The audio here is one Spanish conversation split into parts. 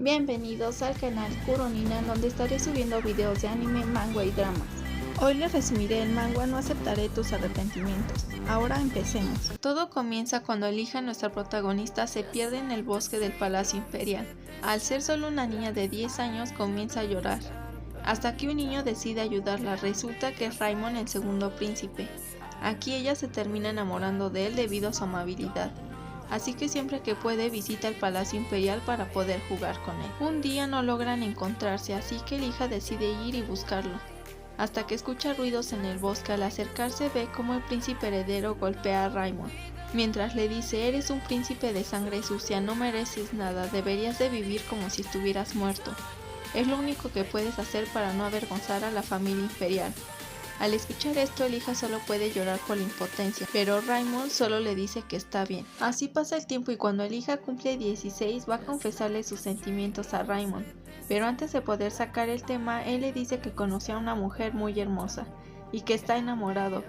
Bienvenidos al canal Kuronina, donde estaré subiendo videos de anime, manga y dramas. Hoy les resumiré el manga No aceptaré tus arrepentimientos. Ahora empecemos. Todo comienza cuando Elija, nuestra protagonista, se pierde en el bosque del Palacio Imperial. Al ser solo una niña de 10 años comienza a llorar, hasta que un niño decide ayudarla. Resulta que es Raimon, el segundo príncipe. Aquí ella se termina enamorando de él debido a su amabilidad. Así que siempre que puede visita el Palacio Imperial para poder jugar con él. Un día no logran encontrarse, así que Elija decide ir y buscarlo, hasta que escucha ruidos en el bosque. Al acercarse ve como el príncipe heredero golpea a Raimon, mientras le dice: eres un príncipe de sangre sucia, no mereces nada, deberías de vivir como si estuvieras muerto. Es lo único que puedes hacer para no avergonzar a la familia imperial. Al escuchar esto, Elija solo puede llorar por la impotencia, pero Raimon solo le dice que está bien. Así pasa el tiempo y cuando Elija cumple 16 va a confesarle sus sentimientos a Raimon, pero antes de poder sacar el tema, él le dice que conoció a una mujer muy hermosa y que está enamorado,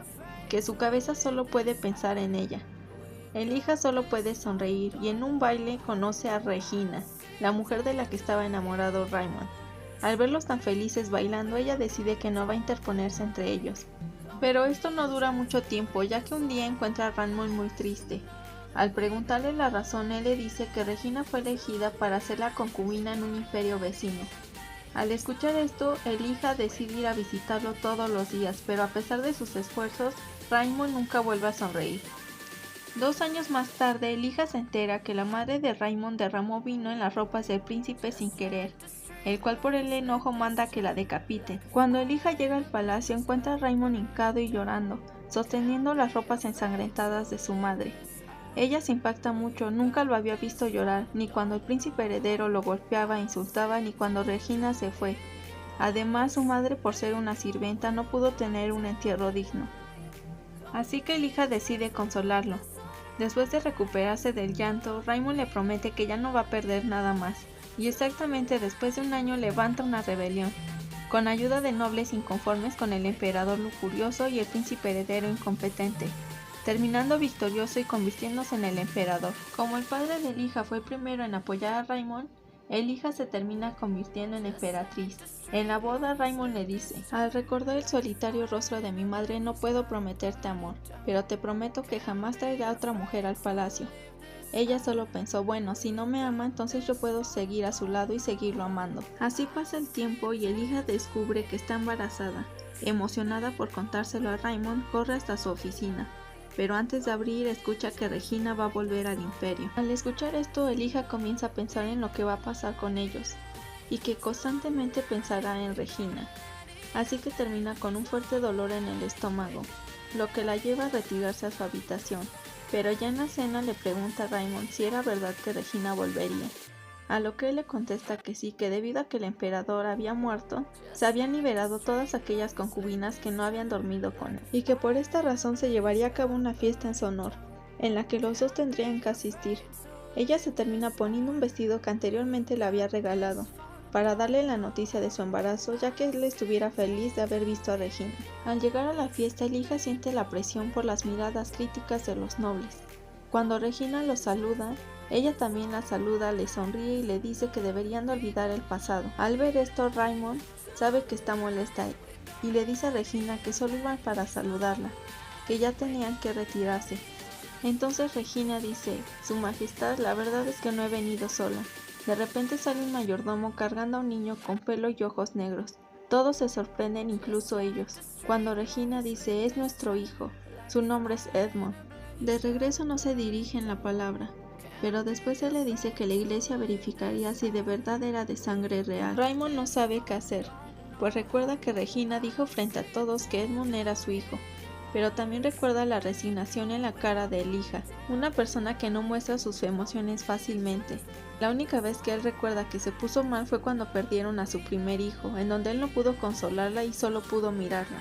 que su cabeza solo puede pensar en ella. Elija solo puede sonreír y en un baile conoce a Regina, la mujer de la que estaba enamorado Raimon. Al verlos tan felices bailando, ella decide que no va a interponerse entre ellos. Pero esto no dura mucho tiempo, ya que un día encuentra a Raimon muy triste. Al preguntarle la razón, él le dice que Regina fue elegida para ser la concubina en un imperio vecino. Al escuchar esto, Elija decide ir a visitarlo todos los días, pero a pesar de sus esfuerzos, Raimon nunca vuelve a sonreír. 2 años más tarde, Elija se entera que la madre de Raimon derramó vino en las ropas del príncipe sin querer, el cual por el enojo manda que la decapiten. Cuando Elija llega al palacio, encuentra a Raimon hincado y llorando, sosteniendo las ropas ensangrentadas de su madre. Ella se impacta mucho, nunca lo había visto llorar, ni cuando el príncipe heredero lo golpeaba e insultaba, ni cuando Regina se fue. Además, su madre, por ser una sirvienta, no pudo tener un entierro digno. Así que Elija decide consolarlo. Después de recuperarse del llanto, Raimon le promete que ya no va a perder nada más, y exactamente después de un año levanta una rebelión, con ayuda de nobles inconformes con el emperador lujurioso y el príncipe heredero incompetente, terminando victorioso y convirtiéndose en el emperador. Como el padre de Elija fue el primero en apoyar a Raimon, Elija se termina convirtiendo en emperatriz. En la boda, Raimon le dice: al recordar el solitario rostro de mi madre no puedo prometerte amor, pero te prometo que jamás traeré a otra mujer al palacio. Ella solo pensó: bueno, si no me ama, entonces yo puedo seguir a su lado y seguirlo amando. Así pasa el tiempo y Elija descubre que está embarazada. Emocionada por contárselo a Raimon, corre hasta su oficina, pero antes de abrir escucha que Regina va a volver al imperio. Al escuchar esto, Elija comienza a pensar en lo que va a pasar con ellos, y que constantemente pensará en Regina, así que termina con un fuerte dolor en el estómago, lo que la lleva a retirarse a su habitación. Pero ya en la cena le pregunta a Raimon si era verdad que Regina volvería, a lo que él le contesta que sí, que debido a que el emperador había muerto, se habían liberado todas aquellas concubinas que no habían dormido con él, y que por esta razón se llevaría a cabo una fiesta en su honor, en la que los dos tendrían que asistir. Ella se termina poniendo un vestido que anteriormente le había regalado, para darle la noticia de su embarazo, ya que él estuviera feliz de haber visto a Regina. Al llegar a la fiesta, Elija siente la presión por las miradas críticas de los nobles. Cuando Regina los saluda, ella también la saluda, le sonríe y le dice que deberían de olvidar el pasado. Al ver esto, Raimon sabe que está molesta y le dice a Regina que solo iban para saludarla, que ya tenían que retirarse. Entonces Regina dice: Su Majestad, la verdad es que no he venido sola. De repente sale un mayordomo cargando a un niño con pelo y ojos negros. Todos se sorprenden, incluso ellos, cuando Regina dice: es nuestro hijo, su nombre es Edmond. De regreso no se dirigen la palabra, pero después se le dice que la iglesia verificaría si de verdad era de sangre real. Raimon no sabe qué hacer, pues recuerda que Regina dijo frente a todos que Edmond era su hijo, pero también recuerda la resignación en la cara de Elija, una persona que no muestra sus emociones fácilmente. La única vez que él recuerda que se puso mal fue cuando perdieron a su primer hijo, en donde él no pudo consolarla y solo pudo mirarla.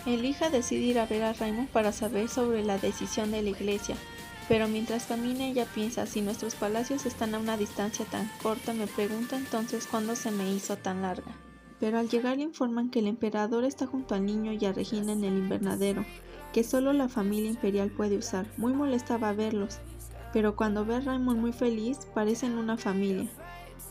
Elija decide ir a ver a Raimon para saber sobre la decisión de la iglesia, pero mientras camina ella piensa: si nuestros palacios están a una distancia tan corta, me pregunta entonces cuándo se me hizo tan larga. Pero al llegar le informan que el emperador está junto al niño y a Regina en el invernadero, que solo la familia imperial puede usar. Muy molesta va a verlos, pero cuando ve a Raimon muy feliz, parecen una familia.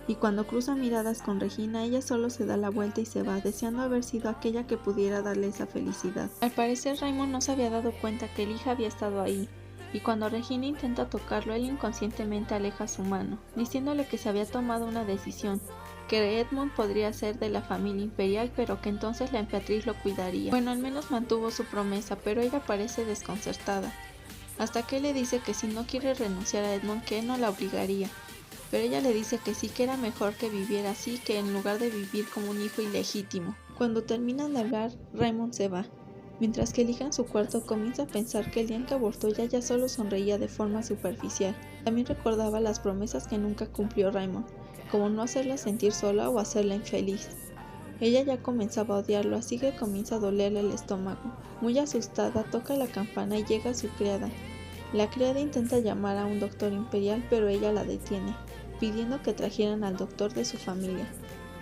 y cuando cruza miradas con Regina, ella solo se da la vuelta y se va, deseando haber sido aquella que pudiera darle esa felicidad. Al parecer Raymond no se había dado cuenta que Elijah había estado ahí, y cuando Regina intenta tocarlo, él inconscientemente aleja su mano, diciéndole que se había tomado una decisión, que Edmund podría ser de la familia imperial, pero que entonces la emperatriz lo cuidaría. Bueno, al menos mantuvo su promesa, pero ella parece desconcertada, hasta que él le dice que si no quiere renunciar a Edmund, que él no la obligaría. Pero ella le dice que sí, que era mejor que viviera así que en lugar de vivir como un hijo ilegítimo. Cuando terminan de hablar, Raymond se va. Mientras que Elijah en su cuarto comienza a pensar que el día en que abortó ella ya solo sonreía de forma superficial. También recordaba las promesas que nunca cumplió Raymond, como no hacerla sentir sola o hacerla infeliz. Ella ya comenzaba a odiarlo, así que comienza a dolerle el estómago. Muy asustada, toca la campana y llega su criada. La criada intenta llamar a un doctor imperial, pero ella la detiene, pidiendo que trajeran al doctor de su familia.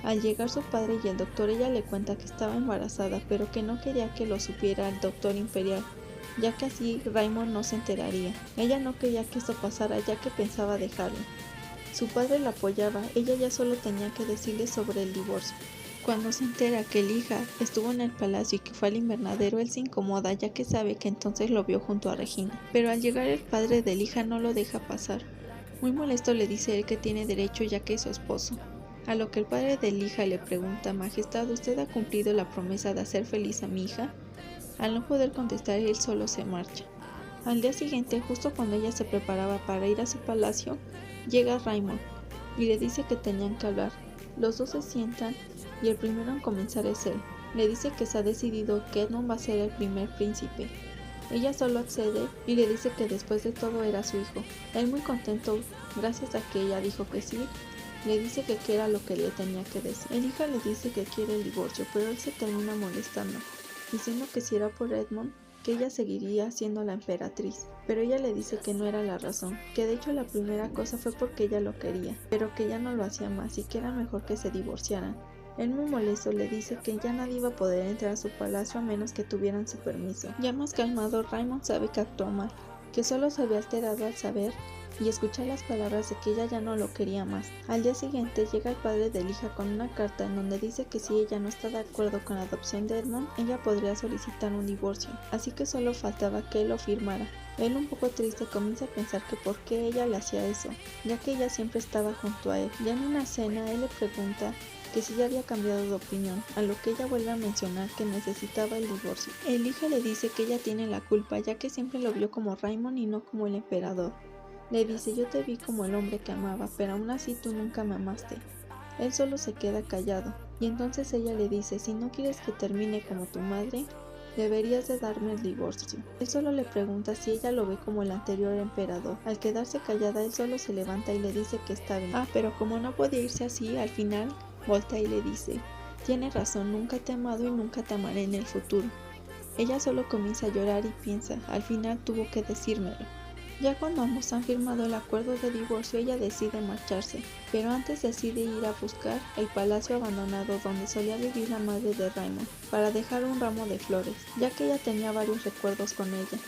Al llegar su padre y el doctor, ella le cuenta que estaba embarazada, pero que no quería que lo supiera el doctor imperial, ya que así Raymond no se enteraría. Ella no quería que esto pasara, ya que pensaba dejarlo. Su padre la apoyaba, ella ya solo tenía que decirle sobre el divorcio. Cuando se entera que Elijah estuvo en el palacio y que fue al invernadero, él se incomoda, ya que sabe que entonces lo vio junto a Regina. Pero al llegar el padre de Elijah no lo deja pasar. Muy molesto le dice él que tiene derecho ya que es su esposo. A lo que el padre de Elijah le pregunta: Majestad, ¿usted ha cumplido la promesa de hacer feliz a mi hija? Al no poder contestar, él solo se marcha. Al día siguiente, justo cuando ella se preparaba para ir a su palacio, llega Raymond y le dice que tenían que hablar. Los dos se sientan y el primero en comenzar es él. Le dice que se ha decidido que Edmund va a ser el primer príncipe. Ella solo accede y le dice que después de todo era su hijo. Él, muy contento gracias a que ella dijo que sí, le dice que qué era lo que le tenía que decir. El hijo le dice que quiere el divorcio, pero él se termina molestando, diciendo que si era por Edmund, que ella seguiría siendo la emperatriz. Pero ella le dice que no era la razón, que de hecho la primera cosa fue porque ella lo quería, pero que ya no lo hacía más y que era mejor que se divorciaran. Él, muy molesto, le dice que ya nadie iba a poder entrar a su palacio a menos que tuvieran su permiso. Ya más calmado, Raymond sabe que actuó mal, que solo se había alterado al saber y escuchar las palabras de que ella ya no lo quería más. Al día siguiente llega el padre de Elijah con una carta en donde dice que si ella no está de acuerdo con la adopción de Edmund, ella podría solicitar un divorcio, así que solo faltaba que él lo firmara. Él, un poco triste, comienza a pensar que por qué ella le hacía eso, ya que ella siempre estaba junto a él. Ya en una cena, él le pregunta que si ya había cambiado de opinión, a lo que ella vuelve a mencionar que necesitaba el divorcio. Elijah le dice que ella tiene la culpa, ya que siempre lo vio como Raymond y no como el emperador. Le dice: yo te vi como el hombre que amaba, pero aún así tú nunca me amaste. Él solo se queda callado, y entonces ella le dice: si no quieres que termine como tu madre, deberías de darme el divorcio. Él solo le pregunta si ella lo ve como el anterior emperador. Al quedarse callada, él solo se levanta y le dice que está bien. Pero como no podía irse así, al final voltea y le dice: tienes razón, nunca te he amado y nunca te amaré en el futuro. Ella solo comienza a llorar y piensa: al final tuvo que decírmelo. Ya cuando ambos han firmado el acuerdo de divorcio, ella decide marcharse, pero antes decide ir a buscar el palacio abandonado donde solía vivir la madre de Raymond, para dejar un ramo de flores, ya que ella tenía varios recuerdos con ella.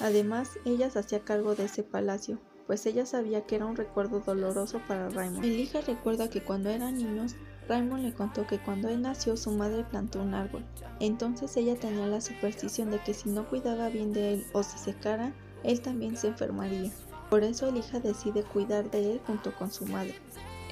Además, ella se hacía cargo de ese palacio, pues ella sabía que era un recuerdo doloroso para Raymond. Elijah recuerda que cuando eran niños, Raymond le contó que cuando él nació su madre plantó un árbol. Entonces ella tenía la superstición de que si no cuidaba bien de él o se secara, él también se enfermaría. Por eso Elijah decide cuidar de él junto con su madre.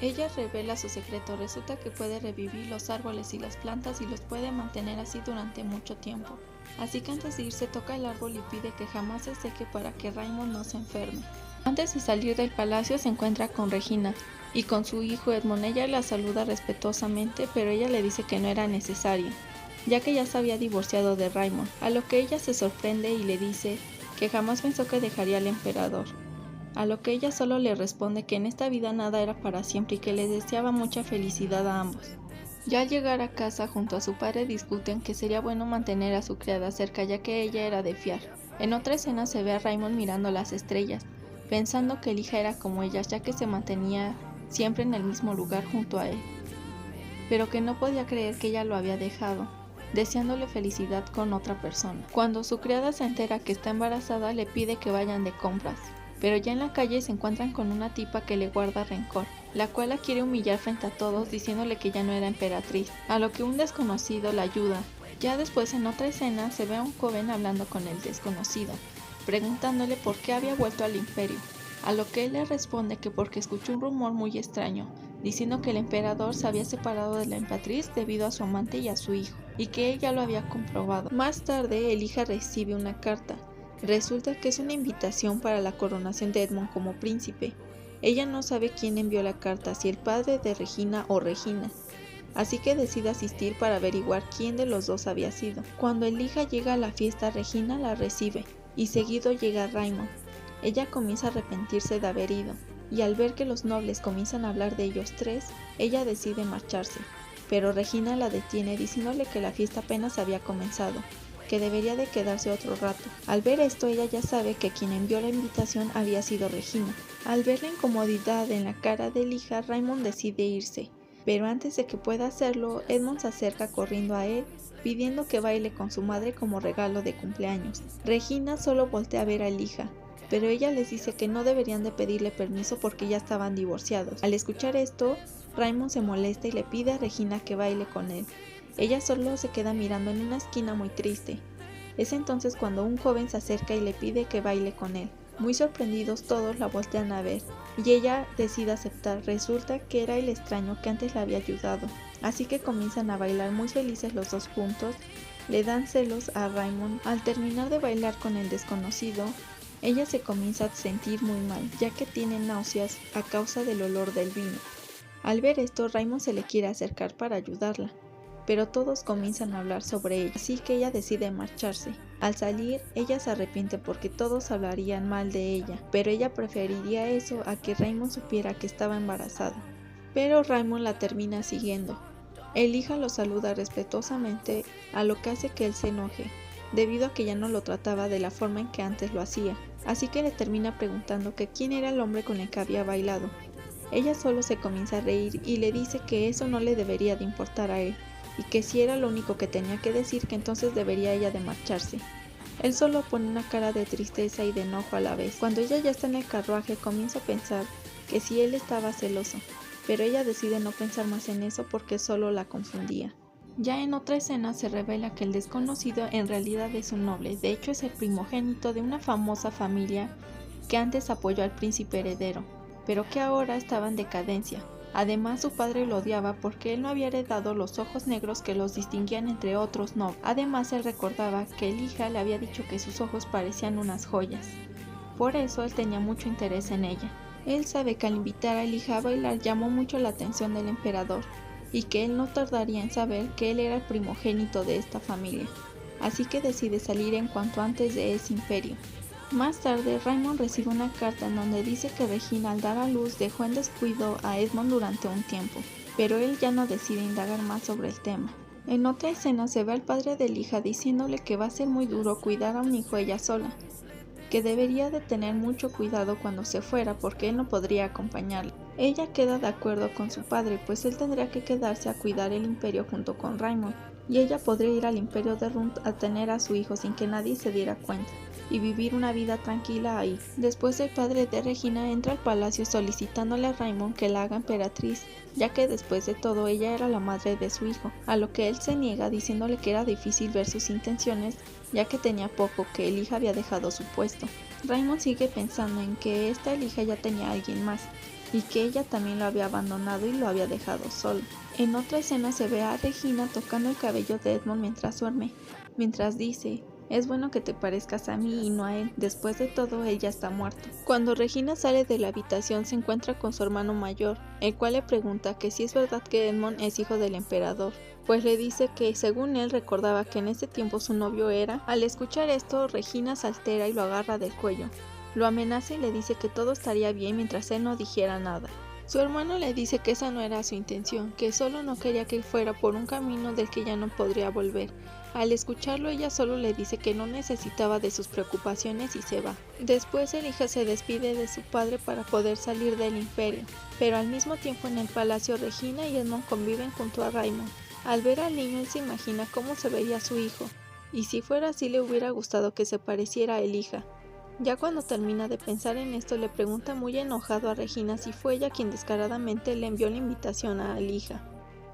Ella revela su secreto: resulta que puede revivir los árboles y las plantas y los puede mantener así durante mucho tiempo. Así que antes de irse toca el árbol y pide que jamás se seque para que Raymond no se enferme. Antes de salir del palacio se encuentra con Regina y con su hijo Edmund. Ella la saluda respetuosamente, pero ella le dice que no era necesario, ya que ya se había divorciado de Raymond, a lo que ella se sorprende y le dice que jamás pensó que dejaría al emperador, a lo que ella solo le responde que en esta vida nada era para siempre y que les deseaba mucha felicidad a ambos. Ya al llegar a casa junto a su padre discuten que sería bueno mantener a su criada cerca, ya que ella era de fiar. En otra escena se ve a Raymond mirando las estrellas, pensando que Elijah era como ellas, ya que se mantenía siempre en el mismo lugar junto a él, pero que no podía creer que ella lo había dejado, deseándole felicidad con otra persona. Cuando su criada se entera que está embarazada, le pide que vayan de compras, pero ya en la calle se encuentran con una tipa que le guarda rencor, la cual la quiere humillar frente a todos diciéndole que ya no era emperatriz, a lo que un desconocido la ayuda. Ya después en otra escena se ve a un joven hablando con el desconocido, preguntándole por qué había vuelto al imperio, a lo que él le responde que porque escuchó un rumor muy extraño, diciendo que el emperador se había separado de la emperatriz debido a su amante y a su hijo, y que ella lo había comprobado. Más tarde Elijah recibe una carta. Resulta que es una invitación para la coronación de Edmund como príncipe. Ella no sabe quién envió la carta, si el padre de Regina o Regina, así que decide asistir para averiguar quién de los dos había sido. Cuando Elijah llega a la fiesta, Regina la recibe, y seguido llega Raymond. Ella comienza a arrepentirse de haber ido, y al ver que los nobles comienzan a hablar de ellos tres, ella decide marcharse, pero Regina la detiene diciéndole que la fiesta apenas había comenzado, que debería de quedarse otro rato. Al ver esto, ella ya sabe que quien envió la invitación había sido Regina. Al ver la incomodidad en la cara de Elijah, Raymond decide irse, pero antes de que pueda hacerlo, Edmund se acerca corriendo a él, pidiendo que baile con su madre como regalo de cumpleaños. Regina solo voltea a ver a Elijah, pero ella les dice que no deberían de pedirle permiso porque ya estaban divorciados. Al escuchar esto, Raymond se molesta y le pide a Regina que baile con él. Ella solo se queda mirando en una esquina muy triste. Es entonces cuando un joven se acerca y le pide que baile con él. Muy sorprendidos todos la voltean a ver, y ella decide aceptar. Resulta que era el extraño que antes la había ayudado, así que comienzan a bailar muy felices los dos juntos. Le dan celos a Raymond. Al terminar de bailar con el desconocido, ella se comienza a sentir muy mal, ya que tiene náuseas a causa del olor del vino. Al ver esto, Raymond se le quiere acercar para ayudarla, pero todos comienzan a hablar sobre ella, así que ella decide marcharse. Al salir, ella se arrepiente porque todos hablarían mal de ella, pero ella preferiría eso a que Raymond supiera que estaba embarazada. Pero Raymond la termina siguiendo. Elijah lo saluda respetuosamente, a lo que hace que él se enoje, debido a que ya no lo trataba de la forma en que antes lo hacía, así que le termina preguntando que quién era el hombre con el que había bailado. Ella solo se comienza a reír y le dice que eso no le debería de importar a él, y que si era lo único que tenía que decir, que entonces debería ella de marcharse. Él solo pone una cara de tristeza y de enojo a la vez. Cuando ella ya está en el carruaje, comienza a pensar que si él estaba celoso, pero ella decide no pensar más en eso porque solo la confundía. Ya en otra escena se revela que el desconocido en realidad es un noble, de hecho es el primogénito de una famosa familia que antes apoyó al príncipe heredero, pero que ahora estaba en decadencia. Además, su padre lo odiaba porque él no había heredado los ojos negros que los distinguían entre otros nobles. Además, él recordaba que Elijah le había dicho que sus ojos parecían unas joyas. Por eso, él tenía mucho interés en ella. Él sabe que al invitar a Elijah a bailar llamó mucho la atención del emperador, y que él no tardaría en saber que él era el primogénito de esta familia. Así que decide salir en cuanto antes de ese imperio. Más tarde, Raymond recibe una carta en donde dice que Regina al dar a luz dejó en descuido a Edmund durante un tiempo, pero él ya no decide indagar más sobre el tema. En otra escena se ve al padre de Elijah diciéndole que va a ser muy duro cuidar a un hijo ella sola, que debería de tener mucho cuidado cuando se fuera porque él no podría acompañarla. Ella queda de acuerdo con su padre, pues él tendría que quedarse a cuidar el imperio junto con Raymond, y ella podría ir al imperio de Rund a tener a su hijo sin que nadie se diera cuenta, y vivir una vida tranquila ahí. Después el padre de Regina entra al palacio solicitándole a Raymond que la haga emperatriz, ya que después de todo ella era la madre de su hijo, a lo que él se niega diciéndole que era difícil ver sus intenciones, ya que tenía poco que Elijah había dejado su puesto. Raymond sigue pensando en que esta Elijah ya tenía a alguien más, y que ella también lo había abandonado y lo había dejado solo. En otra escena se ve a Regina tocando el cabello de Edmund mientras duerme, mientras dice: es bueno que te parezcas a mí y no a él, después de todo él ya está muerto. Cuando Regina sale de la habitación se encuentra con su hermano mayor, el cual le pregunta que si es verdad que Edmund es hijo del emperador, pues le dice que según él recordaba que en ese tiempo su novio era. Al escuchar esto, Regina se altera y lo agarra del cuello, lo amenaza y le dice que todo estaría bien mientras él no dijera nada. Su hermano le dice que esa no era su intención, que solo no quería que él fuera por un camino del que ya no podría volver. Al escucharlo, ella solo le dice que no necesitaba de sus preocupaciones y se va. Después Elijah se despide de su padre para poder salir del imperio, pero al mismo tiempo en el palacio Regina y Edmund conviven junto a Raymond. Al ver al niño él se imagina cómo se vería su hijo, y si fuera así le hubiera gustado que se pareciera a Elijah. Ya cuando termina de pensar en esto, le pregunta muy enojado a Regina si fue ella quien descaradamente le envió la invitación a Elijah.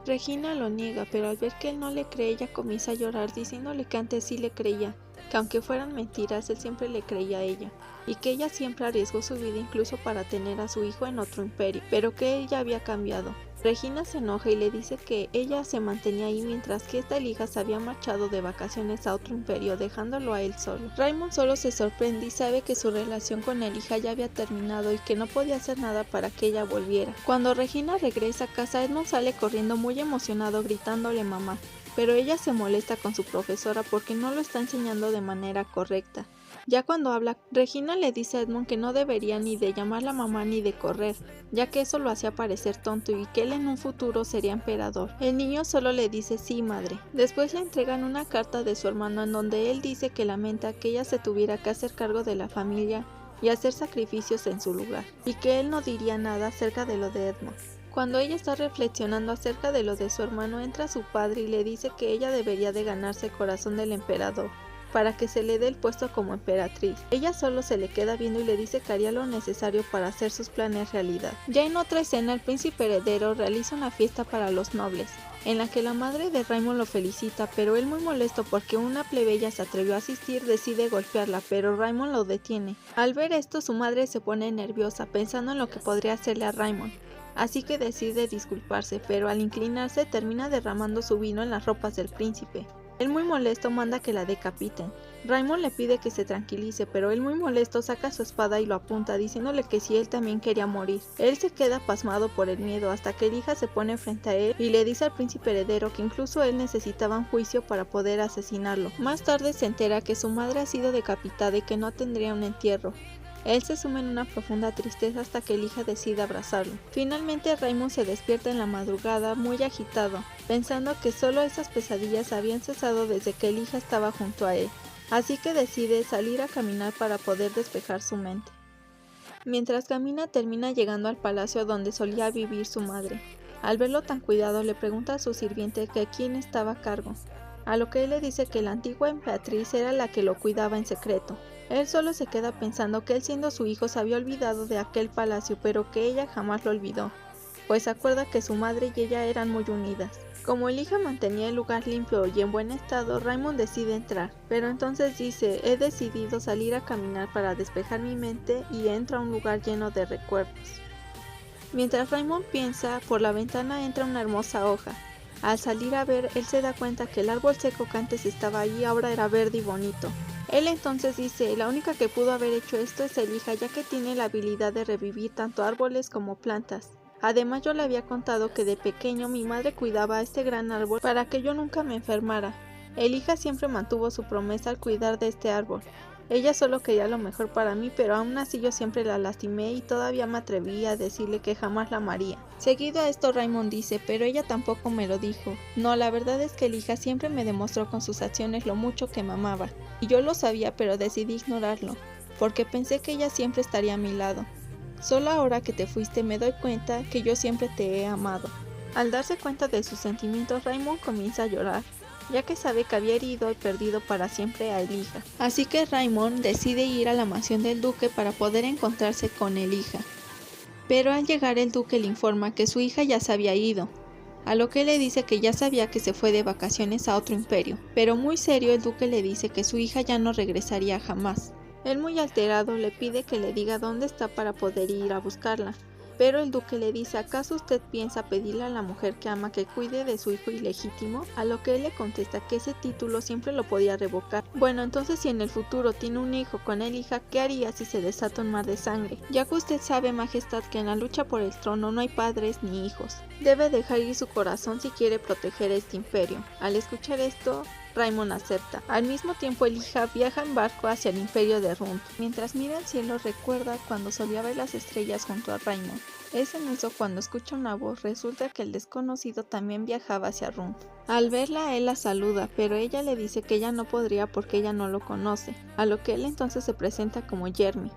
Regina lo niega, pero al ver que él no le cree, ella comienza a llorar diciéndole que antes sí le creía, que aunque fueran mentiras, él siempre le creía a ella, y que ella siempre arriesgó su vida incluso para tener a su hijo en otro imperio, pero que ella había cambiado. Regina se enoja y le dice que ella se mantenía ahí mientras que esta Elijah se había marchado de vacaciones a otro imperio, dejándolo a él solo. Raymond solo se sorprende y sabe que su relación con Elijah ya había terminado y que no podía hacer nada para que ella volviera. Cuando Regina regresa a casa, Edmund sale corriendo muy emocionado gritándole mamá, pero ella se molesta con su profesora porque no lo está enseñando de manera correcta. Ya cuando habla, Regina le dice a Edmund que no debería ni de llamarla mamá ni de correr, ya que eso lo hacía parecer tonto y que él en un futuro sería emperador. El niño solo le dice sí, madre. Después le entregan una carta de su hermano en donde él dice que lamenta que ella se tuviera que hacer cargo de la familia y hacer sacrificios en su lugar, y que él no diría nada acerca de lo de Edmund. Cuando ella está reflexionando acerca de lo de su hermano, entra su padre y le dice que ella debería de ganarse el corazón del emperador para que se le dé el puesto como emperatriz. Ella solo se le queda viendo y le dice que haría lo necesario para hacer sus planes realidad. Ya en otra escena, el príncipe heredero realiza una fiesta para los nobles, en la que la madre de Raymond lo felicita, pero él, muy molesto porque una plebeya se atrevió a asistir, decide golpearla, pero Raymond lo detiene. Al ver esto, su madre se pone nerviosa, pensando en lo que podría hacerle a Raymond, así que decide disculparse, pero al inclinarse termina derramando su vino en las ropas del príncipe. Él, muy molesto, manda que la decapiten. Raymond le pide que se tranquilice, pero él, muy molesto, saca su espada y lo apunta, diciéndole que si él también quería morir. Él se queda pasmado por el miedo hasta que Elijah se pone frente a él y le dice al príncipe heredero que incluso él necesitaba un juicio para poder asesinarlo. Más tarde se entera que su madre ha sido decapitada y que no tendría un entierro. Él se suma en una profunda tristeza hasta que Elijah decide abrazarlo. Finalmente Raymond se despierta en la madrugada muy agitado, pensando que solo esas pesadillas habían cesado desde que Elijah estaba junto a él, así que decide salir a caminar para poder despejar su mente. Mientras camina, termina llegando al palacio donde solía vivir su madre. Al verlo tan cuidado, le pregunta a su sirviente que quién estaba a cargo, a lo que él le dice que la antigua emperatriz era la que lo cuidaba en secreto. Él solo se queda pensando que él, siendo su hijo, se había olvidado de aquel palacio, pero que ella jamás lo olvidó, pues acuerda que su madre y ella eran muy unidas. Como Elijah mantenía el lugar limpio y en buen estado, Raymond decide entrar, pero entonces dice: he decidido salir a caminar para despejar mi mente, y entra a un lugar lleno de recuerdos. Mientras Raymond piensa, por la ventana entra una hermosa hoja. Al salir a ver, él se da cuenta que el árbol seco que antes estaba ahí ahora era verde y bonito. Él entonces dice: la única que pudo haber hecho esto es Elijah, ya que tiene la habilidad de revivir tanto árboles como plantas. Además, yo le había contado que de pequeño mi madre cuidaba a este gran árbol para que yo nunca me enfermara. Elijah siempre mantuvo su promesa al cuidar de este árbol. Ella solo quería lo mejor para mí, pero aún así yo siempre la lastimé y todavía me atreví a decirle que jamás la amaría. Seguido a esto, Raymond dice: pero ella tampoco me lo dijo. No, la verdad es que Elijah siempre me demostró con sus acciones lo mucho que me amaba, y yo lo sabía, pero decidí ignorarlo, porque pensé que ella siempre estaría a mi lado. Solo ahora que te fuiste me doy cuenta que yo siempre te he amado. Al darse cuenta de sus sentimientos, Raymond comienza a llorar, ya que sabe que había herido y perdido para siempre a Elijah. Así que Raymond decide ir a la mansión del duque para poder encontrarse con Elijah. Pero al llegar, el duque le informa que su hija ya se había ido, a lo que le dice que ya sabía que se fue de vacaciones a otro imperio, pero muy serio el duque le dice que su hija ya no regresaría jamás. Él, muy alterado, le pide que le diga dónde está para poder ir a buscarla, pero el duque le dice: ¿acaso usted piensa pedirle a la mujer que ama que cuide de su hijo ilegítimo? A lo que él le contesta que ese título siempre lo podía revocar. Bueno, entonces si en el futuro tiene un hijo con Elijah, ¿qué haría si se desata un mar de sangre? Ya que usted sabe, majestad, que en la lucha por el trono no hay padres ni hijos. Debe dejar ir su corazón si quiere proteger este imperio. Al escuchar esto, Raymond acepta. Al mismo tiempo, Elijah viaja en barco hacia el imperio de Rund. Mientras mira el cielo, recuerda cuando solía ver las estrellas junto a Raymond. Es en eso cuando escucha una voz. Resulta que el desconocido también viajaba hacia Rund. Al verla, él la saluda, pero ella le dice que ella no podría porque ella no lo conoce, a lo que él entonces se presenta como Jeremy.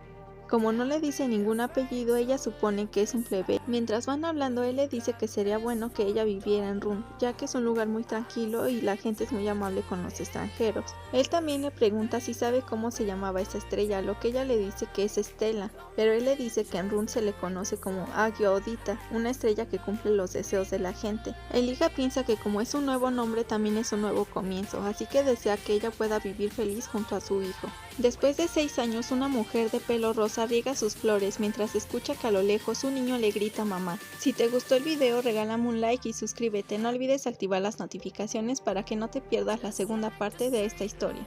Como no le dice ningún apellido, ella supone que es un plebeyo. Mientras van hablando, él le dice que sería bueno que ella viviera en Run, ya que es un lugar muy tranquilo y la gente es muy amable con los extranjeros. Él también le pregunta si sabe cómo se llamaba esa estrella, lo que ella le dice que es Estela, pero él le dice que en Run se le conoce como Agio-Odita, una estrella que cumple los deseos de la gente. Elija piensa que como es un nuevo nombre también es un nuevo comienzo, así que desea que ella pueda vivir feliz junto a su hijo. Después de 6 años, una mujer de pelo rosa riega sus flores mientras escucha que a lo lejos un niño le grita mamá. Si te gustó el video, regálame un like y suscríbete. No olvides activar las notificaciones para que no te pierdas la segunda parte de esta historia.